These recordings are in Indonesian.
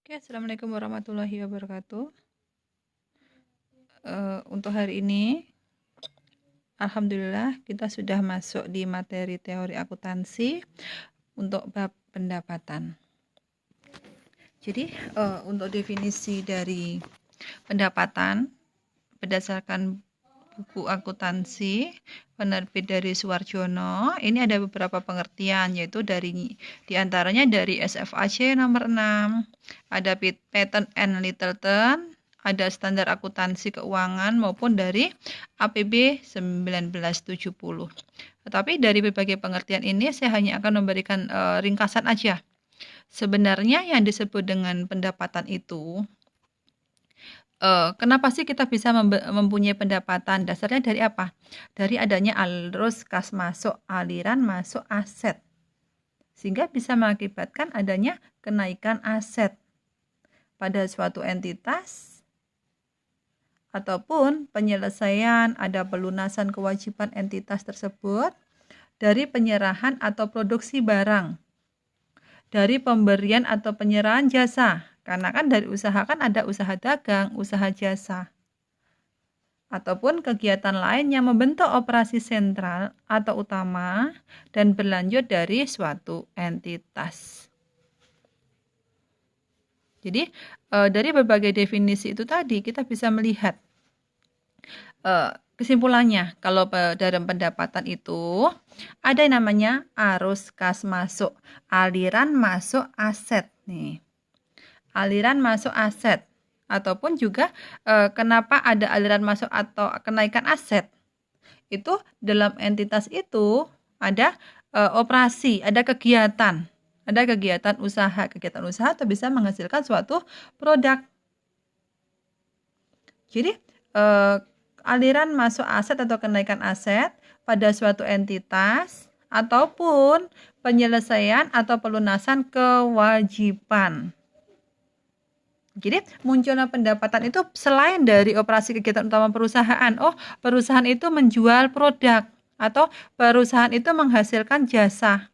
Oke, assalamualaikum warahmatullahi wabarakatuh. Untuk hari ini, alhamdulillah kita sudah masuk di materi teori akuntansi untuk bab pendapatan. Jadi, untuk definisi dari pendapatan berdasarkan buku akuntansi penerbit dari Suwarjono, ini ada beberapa pengertian, yaitu diantaranya dari SFAC nomor 6, ada Patent and Littleton, ada standar akuntansi keuangan maupun dari APB 1970. Tetapi dari berbagai pengertian ini saya hanya akan memberikan ringkasan aja. Sebenarnya yang disebut dengan pendapatan itu, kenapa sih kita bisa mempunyai pendapatan? Dasarnya dari apa? Dari adanya arus kas masuk, aliran masuk aset. Sehingga bisa mengakibatkan adanya kenaikan aset pada suatu entitas ataupun penyelesaian ada pelunasan kewajiban entitas tersebut dari penyerahan atau produksi barang, dari pemberian atau penyerahan jasa. Karena kan dari usaha kan ada usaha dagang, usaha jasa. Ataupun kegiatan lain yang membentuk operasi sentral atau utama dan berlanjut dari suatu entitas. Jadi, dari berbagai definisi itu tadi kita bisa melihat kesimpulannya. Kalau dalam pendapatan itu ada yang namanya arus kas masuk, aliran masuk aset nih. Aliran masuk aset, ataupun juga kenapa ada aliran masuk atau kenaikan aset, itu dalam entitas itu ada operasi, ada kegiatan usaha atau bisa menghasilkan suatu produk. Jadi aliran masuk aset atau kenaikan aset pada suatu entitas ataupun penyelesaian atau pelunasan kewajiban. Jadi munculnya pendapatan itu selain dari operasi kegiatan utama perusahaan. Oh, perusahaan itu menjual produk atau perusahaan itu menghasilkan jasa.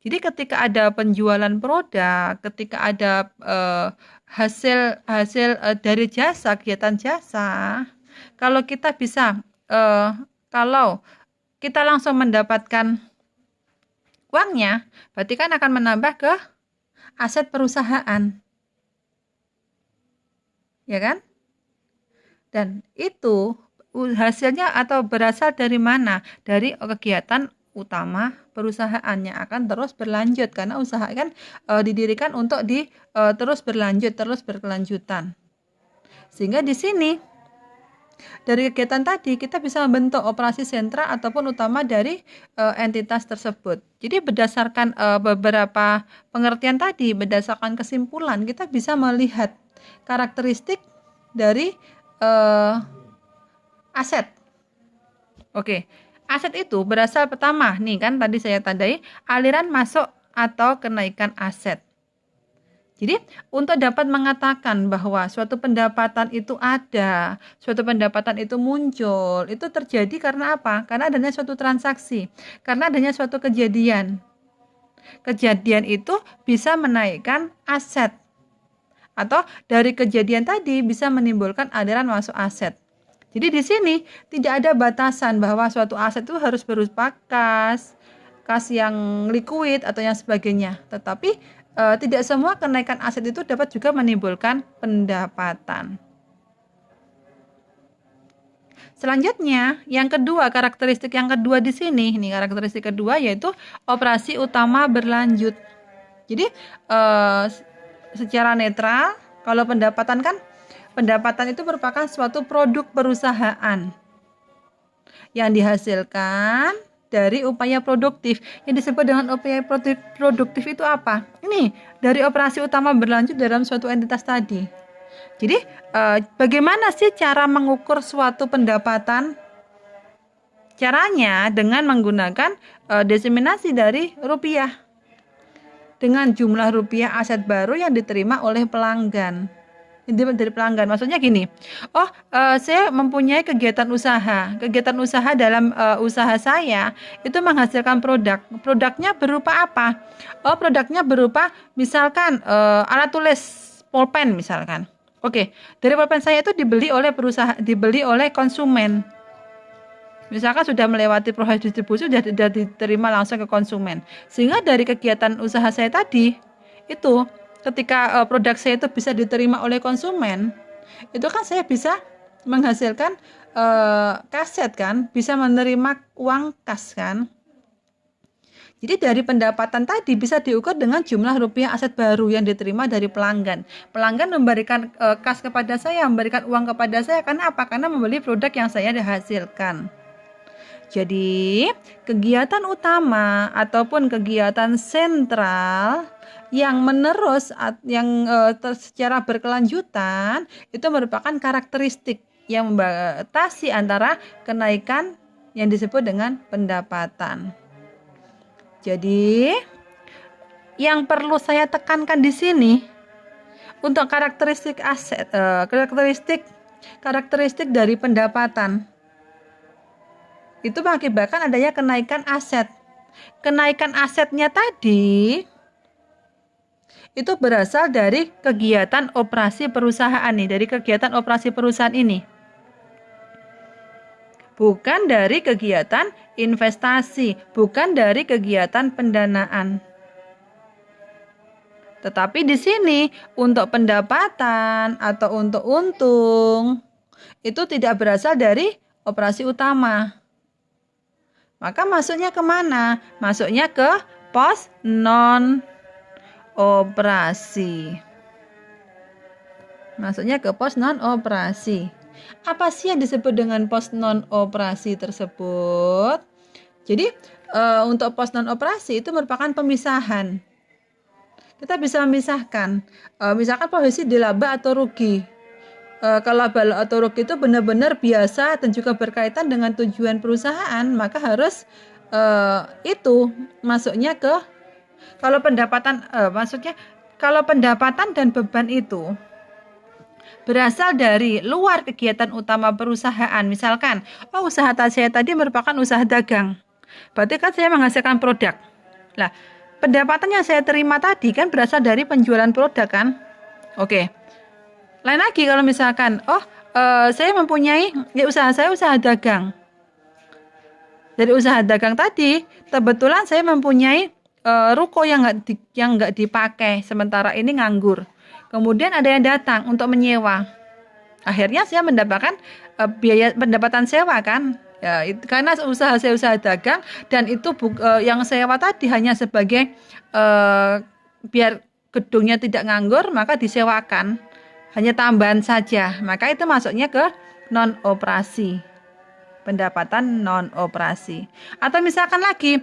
Jadi ketika ada penjualan produk, ketika ada hasil dari jasa, kegiatan jasa, kalau kita bisa kalau kita langsung mendapatkan uangnya, berarti kan akan menambah ke aset perusahaan. Ya kan? Dan itu hasilnya atau berasal dari mana? Dari kegiatan utama perusahaannya akan terus berlanjut karena usaha kan didirikan untuk terus berlanjut, terus berkelanjutan. Sehingga di sini dari kegiatan tadi kita bisa membentuk operasi sentral ataupun utama dari entitas tersebut. Jadi berdasarkan beberapa pengertian tadi, berdasarkan kesimpulan kita bisa melihat karakteristik dari aset. Oke, aset itu berasal pertama, nih kan tadi saya tandai aliran masuk atau kenaikan aset. Jadi untuk dapat mengatakan bahwa suatu pendapatan itu ada, suatu pendapatan itu muncul, itu terjadi karena apa? Karena adanya suatu transaksi, karena adanya suatu kejadian. Kejadian itu bisa menaikkan aset. Atau dari kejadian tadi bisa menimbulkan aliran masuk aset. Jadi di sini tidak ada batasan bahwa suatu aset itu harus berupa kas yang liquid atau yang sebagainya. Tetapi tidak semua kenaikan aset itu dapat juga menimbulkan pendapatan. Selanjutnya, yang kedua, karakteristik yang kedua di sini, ini karakteristik kedua yaitu operasi utama berlanjut. Jadi secara netral, kalau pendapatan kan, pendapatan itu merupakan suatu produk perusahaan yang dihasilkan dari upaya produktif. Yang disebut dengan upaya produktif itu apa? Ini dari operasi utama berlanjut dalam suatu entitas tadi. Jadi bagaimana sih cara mengukur suatu pendapatan? Caranya dengan menggunakan desiminasi dari rupiah. Dengan jumlah rupiah aset baru yang diterima oleh pelanggan. Dari pelanggan, maksudnya gini, saya mempunyai kegiatan usaha dalam usaha saya itu menghasilkan produknya berupa apa? Produknya berupa misalkan alat tulis pulpen misalkan. Oke, dari pulpen saya itu dibeli oleh konsumen. Misalkan sudah melewati proses distribusi, sudah diterima langsung ke konsumen. Sehingga dari kegiatan usaha saya tadi, itu ketika produk saya itu bisa diterima oleh konsumen, itu kan saya bisa menghasilkan kaset kan, bisa menerima uang kas kan. Jadi dari pendapatan tadi bisa diukur dengan jumlah rupiah aset baru yang diterima dari pelanggan. Pelanggan memberikan kas kepada saya, memberikan uang kepada saya. Karena apa? Karena membeli produk yang saya hasilkan. Jadi kegiatan utama ataupun kegiatan sentral yang menerus, yang secara berkelanjutan, itu merupakan karakteristik yang membatasi antara kenaikan yang disebut dengan pendapatan. Jadi, yang perlu saya tekankan di sini untuk karakteristik aset, karakteristik dari pendapatan itu mengakibatkan adanya kenaikan aset. Kenaikan asetnya tadi itu berasal dari kegiatan operasi perusahaan nih, dari kegiatan operasi perusahaan ini. Bukan dari kegiatan investasi, bukan dari kegiatan pendanaan. Tetapi di sini untuk pendapatan atau untuk untung itu tidak berasal dari operasi utama. Maka masuknya kemana? Masuknya ke pos non operasi. Masuknya ke pos non operasi. Apa sih yang disebut dengan pos non operasi tersebut? Jadi untuk pos non operasi itu merupakan pemisahan. Kita bisa memisahkan, misalkan posisi di laba atau rugi. Kalau laba atau rugi itu benar-benar biasa dan juga berkaitan dengan tujuan perusahaan, maka harus itu masuknya ke kalau pendapatan, kalau pendapatan dan beban itu berasal dari luar kegiatan utama perusahaan. Misalkan, usaha saya tadi merupakan usaha dagang. Berarti kan saya menghasilkan produk. Nah, pendapatan yang saya terima tadi kan berasal dari penjualan produk kan? Oke. Lain lagi kalau misalkan, saya mempunyai usaha saya usaha dagang. Dari usaha dagang tadi, kebetulan saya mempunyai ruko yang nggak dipakai, sementara ini nganggur. Kemudian ada yang datang untuk menyewa. Akhirnya saya mendapatkan biaya pendapatan sewa kan. Ya, karena usaha saya usaha dagang dan itu yang sewa tadi hanya sebagai biar gedungnya tidak nganggur, maka disewakan. Hanya tambahan saja. Maka itu masuknya ke non operasi. Pendapatan non operasi. Atau misalkan lagi,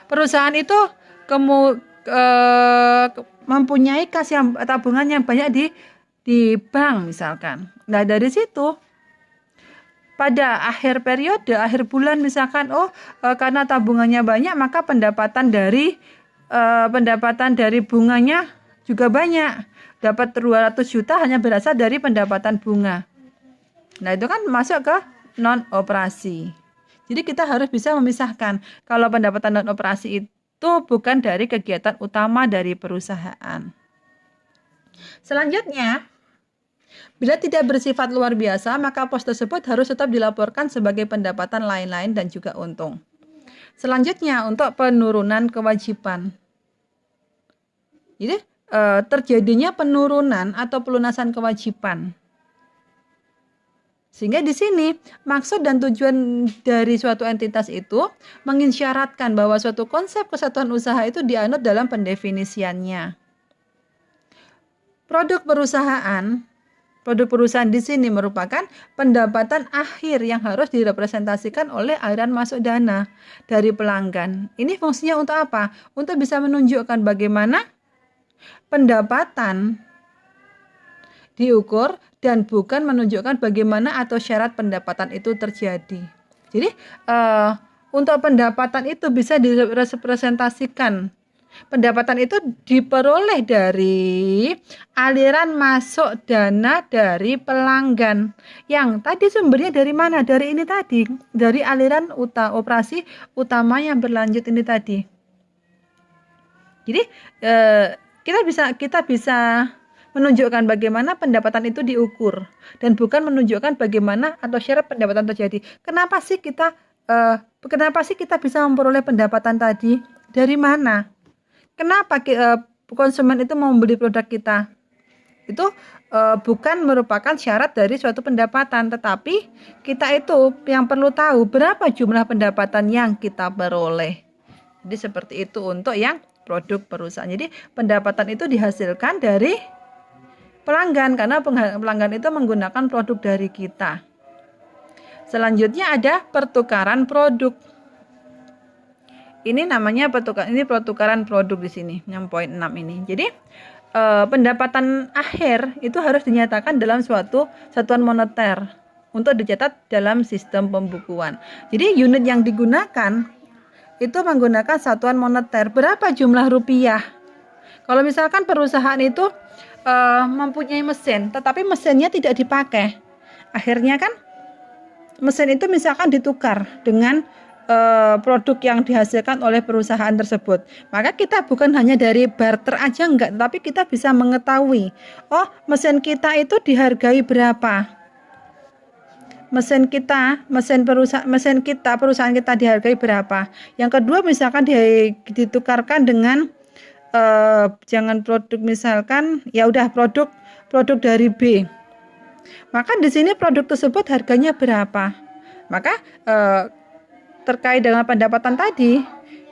perusahaan itu mempunyai kas yang tabungan yang banyak di bank misalkan. Nah, dari situ pada akhir periode, akhir bulan misalkan, karena tabungannya banyak, maka pendapatan dari bunganya juga banyak. Dapat 200 juta hanya berasal dari pendapatan bunga. Nah, itu kan masuk ke non operasi. Jadi kita harus bisa memisahkan kalau pendapatan non operasi itu bukan dari kegiatan utama dari perusahaan. Selanjutnya, bila tidak bersifat luar biasa, maka pos tersebut harus tetap dilaporkan sebagai pendapatan lain-lain dan juga untung. Selanjutnya, untuk penurunan kewajiban. Jadi, terjadinya penurunan atau pelunasan kewajiban. Sehingga di sini maksud dan tujuan dari suatu entitas itu mengisyaratkan bahwa suatu konsep kesatuan usaha itu dianut dalam pendefinisiannya. Produk perusahaan di sini merupakan pendapatan akhir yang harus direpresentasikan oleh aliran masuk dana dari pelanggan. Ini fungsinya untuk apa? Untuk bisa menunjukkan bagaimana pendapatan diukur dan bukan menunjukkan bagaimana atau syarat pendapatan itu terjadi. Jadi untuk pendapatan itu bisa direpresentasikan. Pendapatan itu diperoleh dari aliran masuk dana dari pelanggan. Yang tadi sumbernya dari mana? Dari ini tadi, dari aliran operasi utama yang berlanjut ini tadi. Jadi kita bisa menunjukkan bagaimana pendapatan itu diukur dan bukan menunjukkan bagaimana atau syarat pendapatan terjadi. Kenapa sih kita bisa memperoleh pendapatan tadi? Dari mana? Kenapa konsumen itu mau membeli produk kita? Itu bukan merupakan syarat dari suatu pendapatan, tetapi kita itu yang perlu tahu berapa jumlah pendapatan yang kita peroleh. Jadi seperti itu untuk yang produk perusahaan. Jadi pendapatan itu dihasilkan dari pelanggan karena pelanggan itu menggunakan produk dari kita. Selanjutnya ada pertukaran produk. Ini namanya pertukaran produk di sini, yang poin 6 ini. Jadi pendapatan akhir itu harus dinyatakan dalam suatu satuan moneter untuk dicatat dalam sistem pembukuan. Jadi unit yang digunakan itu menggunakan satuan moneter. Berapa jumlah rupiah? Kalau misalkan perusahaan itu mempunyai mesin, tetapi mesinnya tidak dipakai, akhirnya kan mesin itu misalkan ditukar dengan produk yang dihasilkan oleh perusahaan tersebut. Maka kita bukan hanya dari barter aja enggak, tapi kita bisa mengetahui, oh mesin kita itu dihargai berapa. Perusahaan kita dihargai berapa. Yang kedua misalkan ditukarkan dengan jangan produk, misalkan ya udah produk dari B. Maka di sini produk tersebut harganya berapa. Maka terkait dengan pendapatan tadi,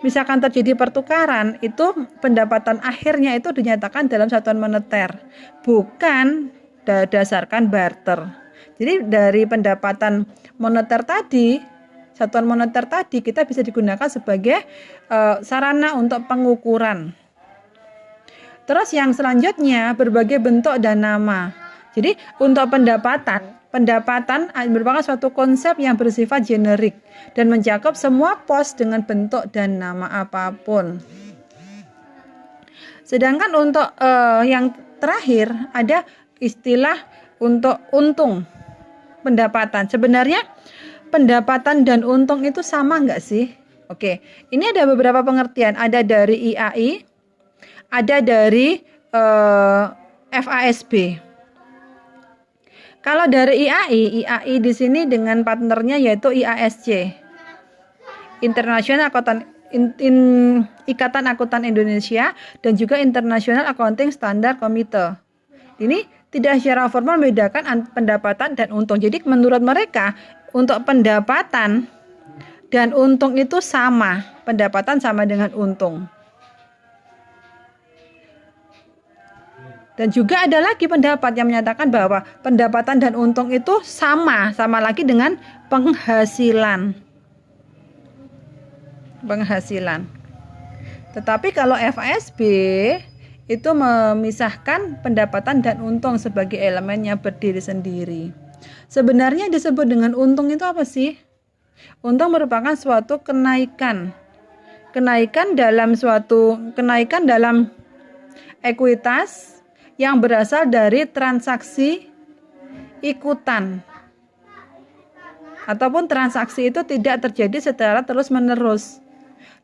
misalkan terjadi pertukaran, itu pendapatan akhirnya itu dinyatakan dalam satuan moneter, bukan berdasarkan barter. Jadi dari pendapatan moneter tadi, satuan moneter tadi kita bisa digunakan sebagai sarana untuk pengukuran. Terus yang selanjutnya berbagai bentuk dan nama. Jadi untuk pendapatan merupakan suatu konsep yang bersifat generik dan mencakup semua pos dengan bentuk dan nama apapun. Sedangkan untuk yang terakhir ada istilah untuk untung pendapatan. Sebenarnya pendapatan dan untung itu sama enggak sih? Oke, ini ada beberapa pengertian. Ada dari IAI, ada dari FASB. Kalau dari IAI di sini dengan partnernya yaitu IASC, Ikatan Akuntan Indonesia, dan juga International Accounting Standard Committee. Ini tidak secara formal membedakan pendapatan dan untung. Jadi menurut mereka untuk pendapatan dan untung itu sama, pendapatan sama dengan untung. Dan juga ada lagi pendapat yang menyatakan bahwa pendapatan dan untung itu sama lagi dengan penghasilan. Tetapi kalau FASB itu memisahkan pendapatan dan untung sebagai elemen yang berdiri sendiri. Sebenarnya disebut dengan untung itu apa sih? Untung merupakan suatu kenaikan dalam ekuitas yang berasal dari transaksi ikutan, ataupun transaksi itu tidak terjadi secara terus-menerus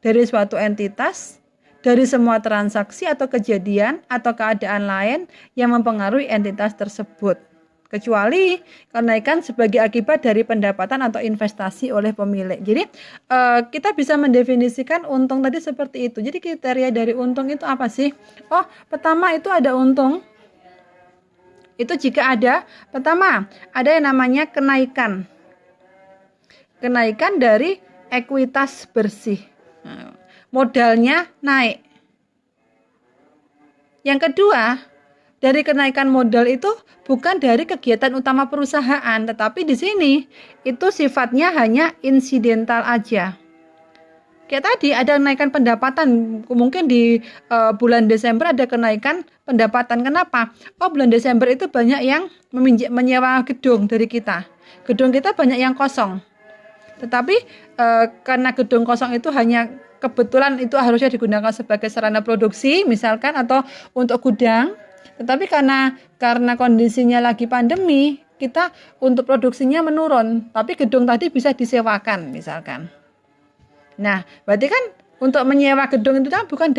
dari suatu entitas, dari semua transaksi atau kejadian atau keadaan lain yang mempengaruhi entitas tersebut, kecuali kenaikan sebagai akibat dari pendapatan atau investasi oleh pemilik. Jadi kita bisa mendefinisikan untung tadi seperti itu. Jadi kriteria dari untung itu apa sih? Oh, pertama itu ada untung. Itu jika pertama ada yang namanya kenaikan dari ekuitas bersih. Modalnya naik. Yang kedua, dari kenaikan modal itu bukan dari kegiatan utama perusahaan, tetapi di sini itu sifatnya hanya insidental aja. Kayak tadi ada kenaikan pendapatan, mungkin di bulan Desember ada kenaikan pendapatan. Kenapa? Oh, bulan Desember itu banyak yang menyewa gedung dari kita. Gedung kita banyak yang kosong. Tetapi karena gedung kosong itu hanya kebetulan itu harusnya digunakan sebagai sarana produksi misalkan atau untuk gudang. Tetapi karena kondisinya lagi pandemi, kita untuk produksinya menurun, tapi gedung tadi bisa disewakan misalkan. Nah, berarti kan Untuk menyewa gedung itu kan bukan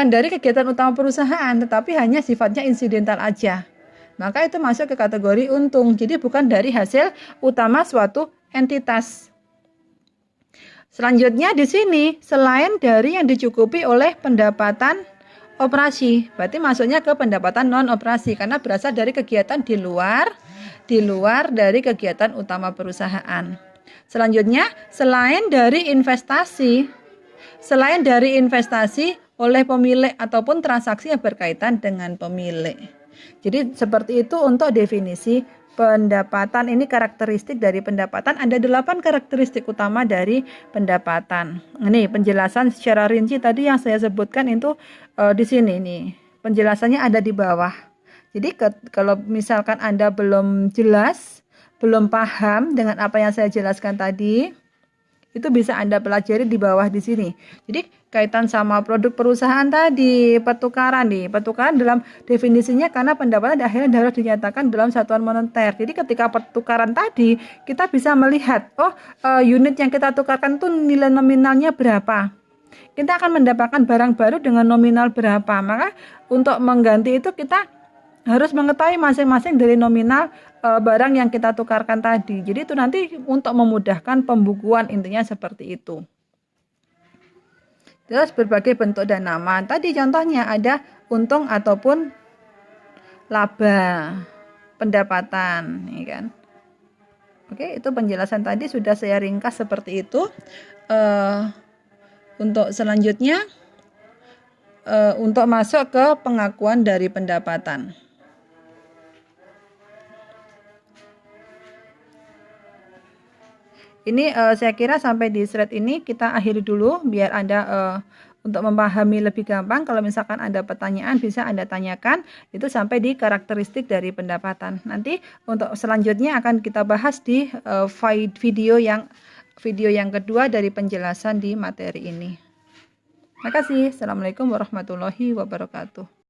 dari kegiatan utama perusahaan, tetapi hanya sifatnya insidental aja. Maka itu masuk ke kategori untung. Jadi bukan dari hasil utama suatu entitas. Selanjutnya di sini selain dari yang dicukupi oleh pendapatan operasi, berarti masuknya ke pendapatan non operasi karena berasal dari kegiatan di luar dari kegiatan utama perusahaan. Selanjutnya selain dari investasi oleh pemilik ataupun transaksi yang berkaitan dengan pemilik. Jadi seperti itu untuk definisi pendapatan. Ini karakteristik dari pendapatan. Ada 8 karakteristik utama dari pendapatan. Ini penjelasan secara rinci tadi yang saya sebutkan itu di sini nih. Penjelasannya ada di bawah. Jadi kalau misalkan Anda belum jelas, belum paham dengan apa yang saya jelaskan tadi, itu bisa Anda pelajari di bawah di sini. Jadi kaitan sama produk perusahaan tadi, pertukaran dalam definisinya karena pendapatan akhirnya harus dinyatakan dalam satuan moneter. Jadi ketika pertukaran tadi kita bisa melihat, unit yang kita tukarkan itu nilai nominalnya berapa. Kita akan mendapatkan barang baru dengan nominal berapa. Maka untuk mengganti itu kita harus mengetahui masing-masing dari nominal barang yang kita tukarkan tadi. Jadi itu nanti untuk memudahkan pembukuan, intinya seperti itu. Terus berbagai bentuk dan nama. Tadi contohnya ada untung ataupun laba, pendapatan, ya kan? Oke, itu penjelasan tadi sudah saya ringkas seperti itu. Untuk selanjutnya untuk masuk ke pengakuan dari pendapatan. Ini saya kira sampai di slide ini kita akhiri dulu biar Anda untuk memahami lebih gampang. Kalau misalkan ada pertanyaan bisa Anda tanyakan, itu sampai di karakteristik dari pendapatan. Nanti untuk selanjutnya akan kita bahas di video yang kedua dari penjelasan di materi ini. Terima kasih. Assalamualaikum warahmatullahi wabarakatuh.